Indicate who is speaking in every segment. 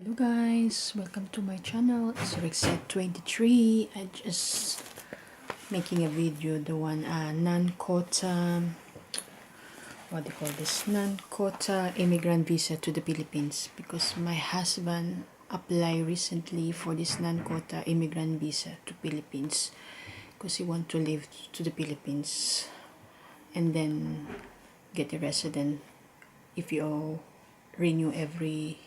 Speaker 1: Hello guys, welcome to my channel. It's Suzette 23. I just making a video, the one non-quota, what do you call this, non-quota immigrant visa to the Philippines, because my husband applied recently for this non-quota immigrant visa to Philippines because he want to live to the Philippines and then get a resident if you renew every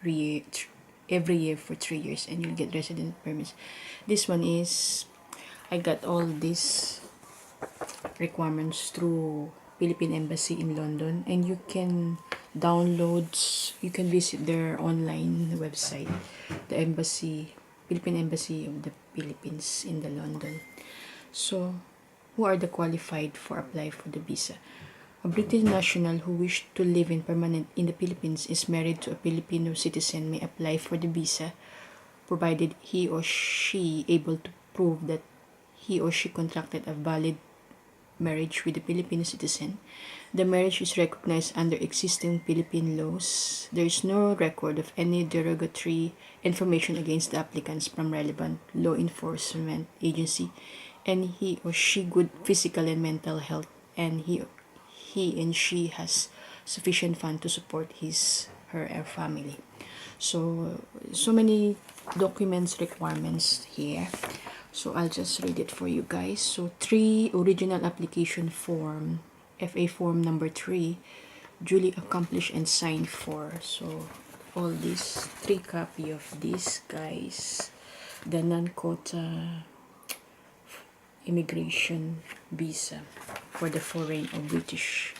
Speaker 1: year for 3 years, and you'll get resident permits. This one is, I got all these requirements through Philippine Embassy in London, and you can visit their online website, the Philippine Embassy of the Philippines in the London. So who are the qualified for apply for the visa? A British national who wishes to live permanent in the Philippines is married to a Filipino citizen may apply for the visa, provided he or she able to prove that he or she contracted a valid marriage with a Filipino citizen. The marriage is recognized under existing Philippine laws. There is no record of any derogatory information against the applicants from relevant law enforcement agency, and he or she good physical and mental health, and he and she has sufficient fund to support her family. So many documents requirements here. So I'll just read it for you guys. So 3 original application form, FA form number 3, duly accomplished and signed for. So all these 3 copy of this, guys, the non-quota immigration visa for the foreign or British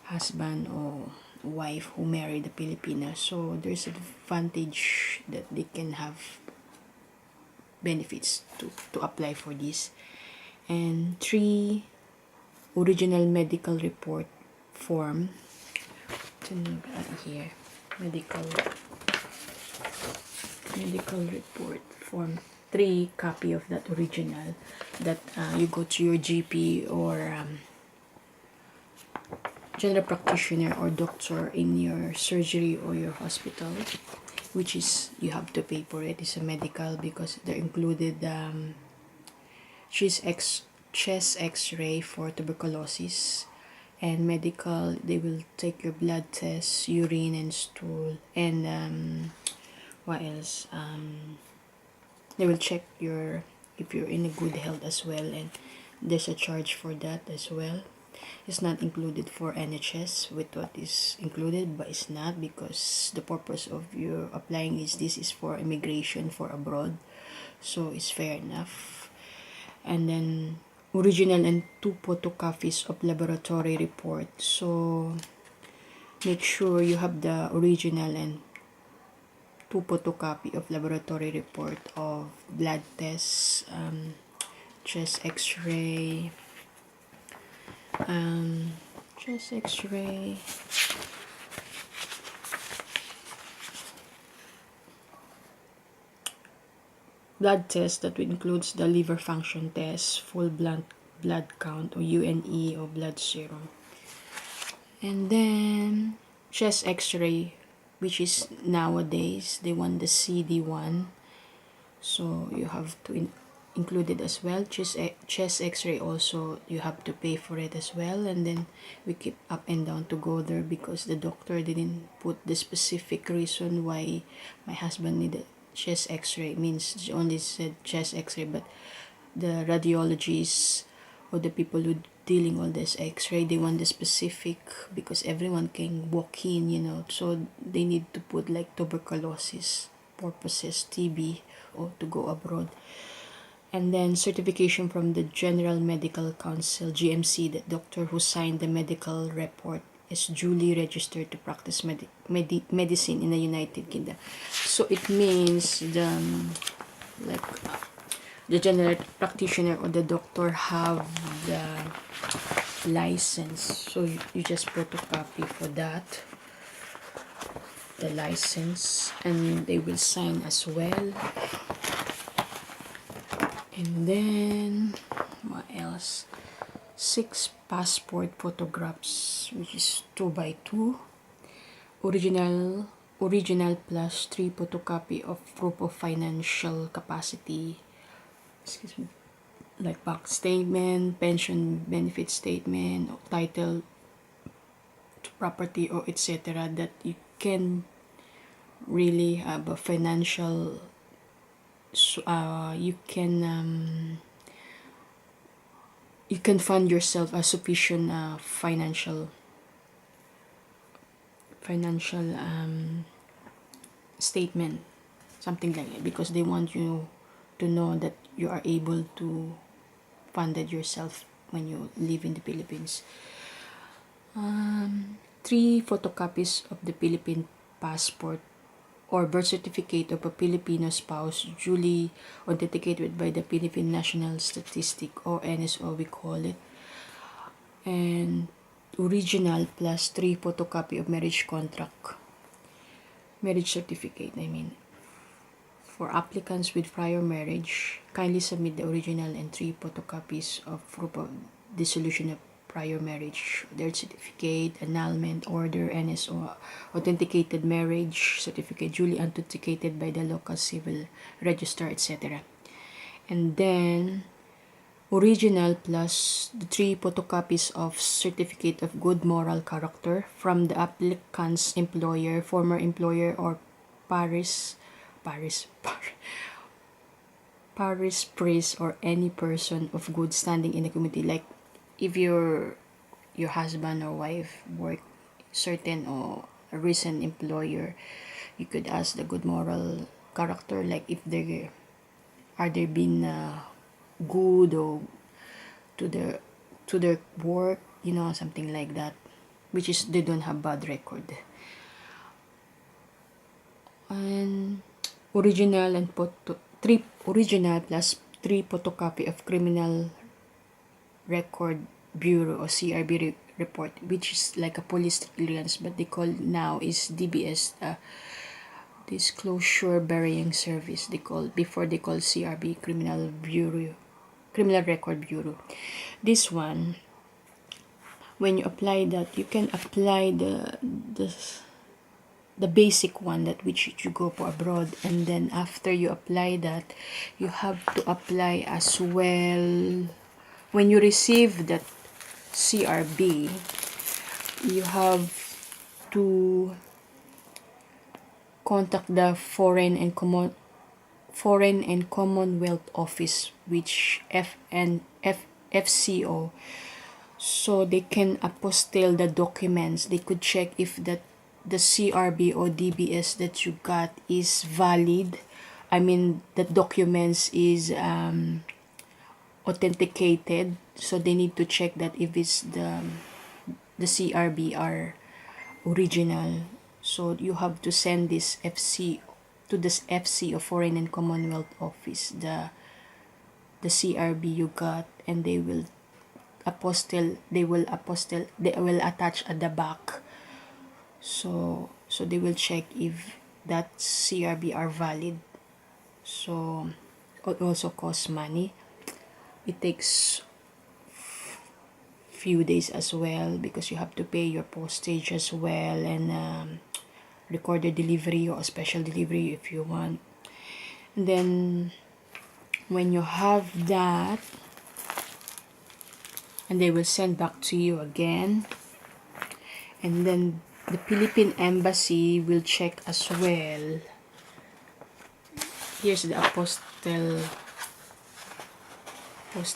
Speaker 1: husband or wife who married a Filipina. So there's an advantage that they can have benefits to apply for this. And 3 original medical report form here, medical report form, 3 copy of that original, that you go to your GP or general practitioner or doctor in your surgery or your hospital, which is you have to pay for it. It's a medical because they're included chest x-ray for tuberculosis, and medical, they will take your blood test, urine and stool, and what else, they will check if you're in a good health as well, and there's a charge for that as well. It's not included for NHS with what is included, but it's not, because the purpose of your applying this is for immigration for abroad, so it's fair enough. And then original and 2 photocopies of laboratory report. So make sure you have the original and 2 photocopy of laboratory report of blood tests, chest x-ray, blood test that includes the liver function test, full blood count or UNE or blood serum, and then chest x-ray, which is nowadays they want the CD1, so you have to include it as well. Chest x-ray also, you have to pay for it as well. And then we keep up and down to go there because the doctor didn't put the specific reason why my husband needed chest x-ray. Means she only said chest x-ray, but the radiologists or the people who dealing all this x-ray, they want the specific, because everyone can walk in, so they need to put like tuberculosis purposes, TB, or to go abroad. And then certification from the General Medical Council, GMC, the doctor who signed the medical report is duly registered to practice medicine in the United Kingdom. So it means the general practitioner or the doctor have the license. So you just photocopy for that, the license, and they will sign as well. And then what else, 6 passport photographs, which is 2 by 2, original original plus 3 photocopy of proof of financial capacity, excuse me, like bank statement, pension benefit statement, or title to property, or etc., that you can really have a financial, you can fund yourself a sufficient financial statement, something like that, because they want you to know that you are able to fund it yourself when you live in the Philippines. 3 photocopies of the Philippine passport or birth certificate of a Filipino spouse duly authenticated by the Philippine National Statistic, or NSO we call it, and original plus 3 photocopy of marriage certificate, For applicants with prior marriage, kindly submit the original and 3 photocopies of proof of dissolution of prior marriage, death certificate, annulment order, NSO, authenticated marriage certificate duly authenticated by the local civil register, etc. And then original plus the 3 photocopies of certificate of good moral character from the applicant's employer, former employer, or parish priest, or any person of good standing in the community. Like if your husband or wife work certain or a recent employer, you could ask the good moral character, like if they been good or to their work, something like that, which is they don't have bad record. And original and original plus 3 photocopy of criminal record bureau or CRB report, which is like a police clearance, but they call now is DBS, disclosure burying service. Before they call CRB, criminal record bureau. This one, when you apply that, you can apply the basic one, that which you go for abroad, and then after you apply that, you have to apply as well. When you receive that CRB, you have to contact the Foreign and Commonwealth Office, which FCO, so they can apostille the documents. They could check if the CRB or DBS that you got is valid. The documents is authenticated, so they need to check that if it's the CRB are original. So you have to send this to this FC or Foreign and Commonwealth Office the CRB you got, and they will attach at the back. So they will check if that CRB are valid. So it also costs money. It takes few days as well, because you have to pay your postage as well, and recorded delivery or special delivery if you want. And then when you have that, and they will send back to you again, and then the Philippine Embassy will check as well. Here's the apostle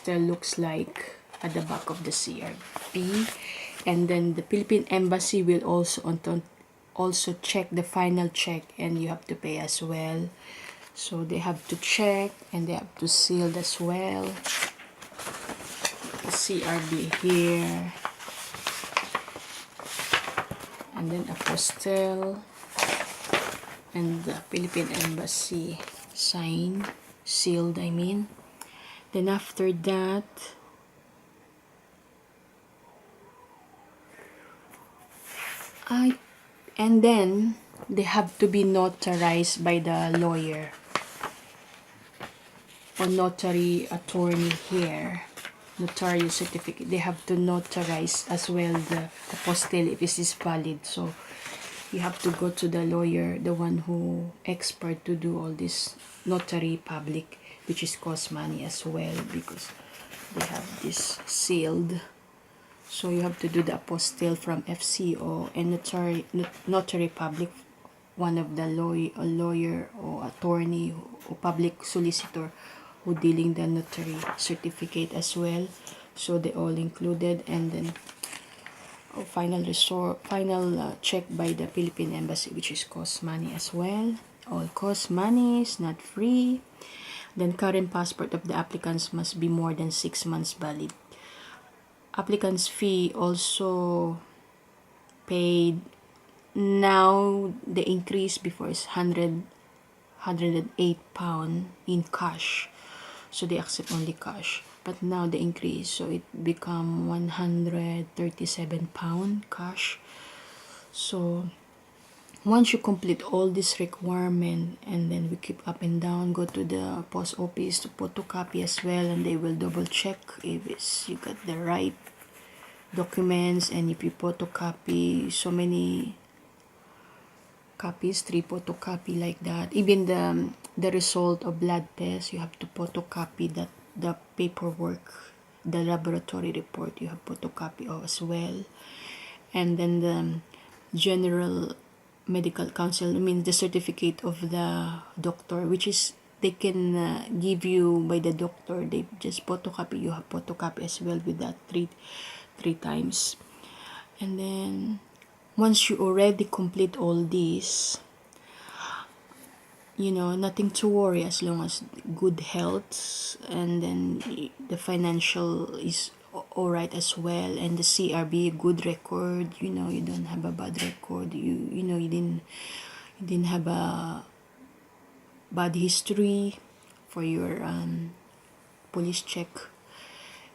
Speaker 1: looks like at the back of the CRB, and then the Philippine Embassy will also check the final check, and you have to pay as well. So they have to check and they have to seal as well. The CRB here, and then apostle, and the Philippine Embassy sealed. Then after that, and then they have to be notarized by the lawyer or notary attorney here. Notarial certificate, they have to notarize as well the apostille if this is valid. So you have to go to the lawyer, the one who expert to do all this notary public, which is cost money as well, because they have this sealed. So you have to do the apostille from FCO and notary public, one of the lawyer or attorney or public solicitor who dealing the notary certificate as well. So they all included, and then final check by the Philippine Embassy, which is cost money as well. All cost money is not free. Then current passport of the applicants must be more than 6 months valid. Applicant's fee also paid. Now the increase before is 108 pound in cash, so they accept only cash. But now the increase, so it become 137 pound cash. So once you complete all this requirement, and then we keep up and down, go to the post office to photocopy as well, and they will double check if you got the right documents. And if you photocopy so many copies, 3 photocopy like that, even the result of blood test, you have to photocopy that, the paperwork, the laboratory report, you have photocopy of as well. And then the general medical council, I mean the certificate of the doctor, which is they can give you by the doctor, they just photocopy, you have photocopy as well with that three times. And then once you already complete all this, nothing to worry as long as good health, and then the financial is all right as well, and the CRB good record, you don't have a bad record, you didn't have a bad history for your police check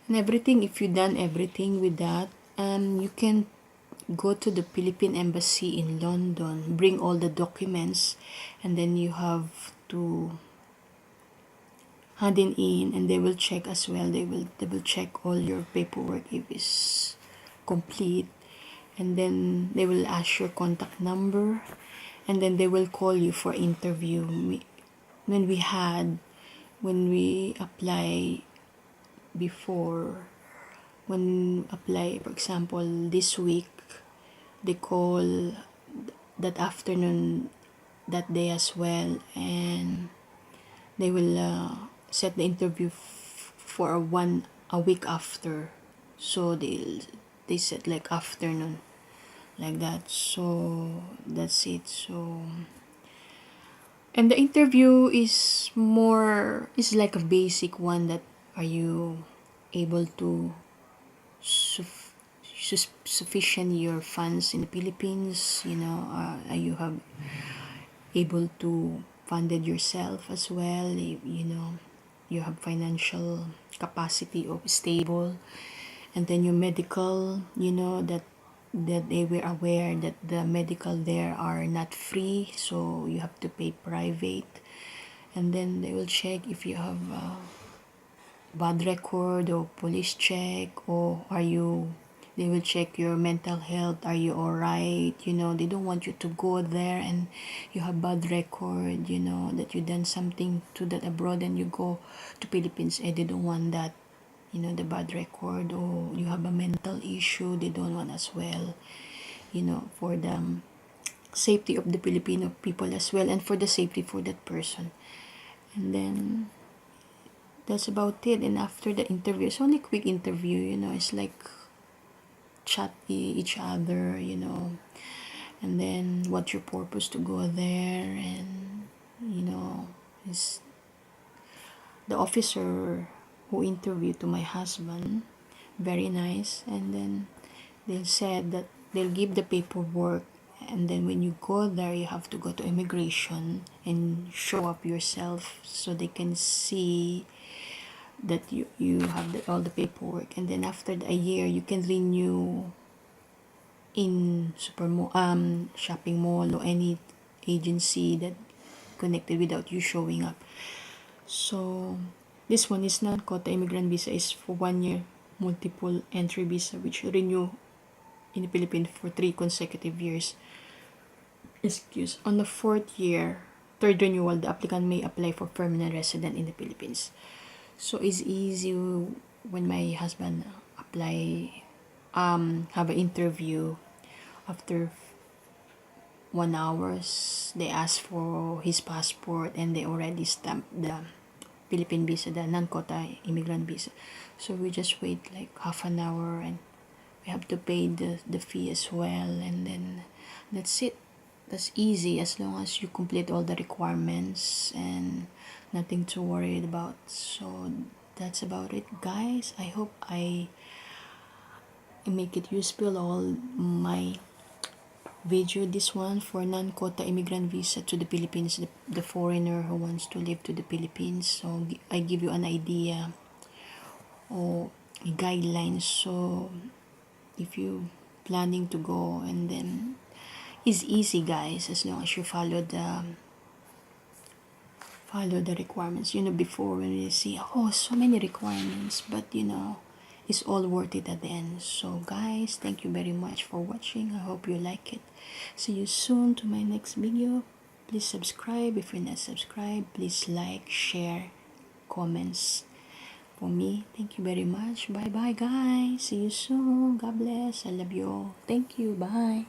Speaker 1: and everything. If you done everything with that, you can go to the Philippine Embassy in London, bring all the documents, and then you have to hand it in, and they will check as well. They will check all your paperwork if it's complete, and then they will ask your contact number, and then they will call you for interview. When we apply before, for example, this week, they call that afternoon, that day as well, and they will set the interview for a week after. So they set like afternoon like that. So that's it. So, and the interview is like a basic one, that are you able to sufficient your funds in the Philippines, are you have able to funded yourself as well, you have financial capacity of stable, and then your medical, that they were aware that the medical there are not free, so you have to pay private. And then they will check if you have bad record or police check, or they will check your mental health, are you alright, they don't want you to go there and you have bad record, that you done something to that abroad and you go to Philippines, they don't want that, the bad record, or you have a mental issue, they don't want as well, for the safety of the Filipino people as well, and for the safety for that person. And then that's about it. And after the interview, it's only quick interview, it's like chat each other, and then what's your purpose to go there, and is the officer who interviewed to my husband, very nice. And then they said that they'll give the paperwork, and then when you go there, you have to go to immigration and show up yourself so they can see that you have all the paperwork. And then after a year, you can renew in shopping mall or any agency that connected without you showing up. So this one is non-quota immigrant visa, is for 1 year multiple entry visa, which renew in the Philippines for 3 consecutive years. On the fourth year, third renewal, the applicant may apply for permanent resident in the Philippines. So it's easy when my husband have an interview. After 1 hours, they ask for his passport and they already stamped the Philippine visa, the non-quota immigrant visa. So we just wait like half an hour and we have to pay the fee as well, and then that's it. That's easy as long as you complete all the requirements and nothing to worry about. So that's about it, guys. I hope I make it useful, all my video, this one for non-quota immigrant visa to the Philippines, the foreigner who wants to live to the Philippines. So I give you an idea or guidelines. So if you planning to go, and then it's easy, guys, as long as you follow the requirements. Before, when you see so many requirements, but it's all worth it at the end. So guys, thank you very much for watching. I hope you like it. See you soon to my next video. Please subscribe if you're not subscribed. Please like, share, comments for me. Thank you very much. Bye bye, guys. See you soon. God bless. I love you all. Thank you. Bye.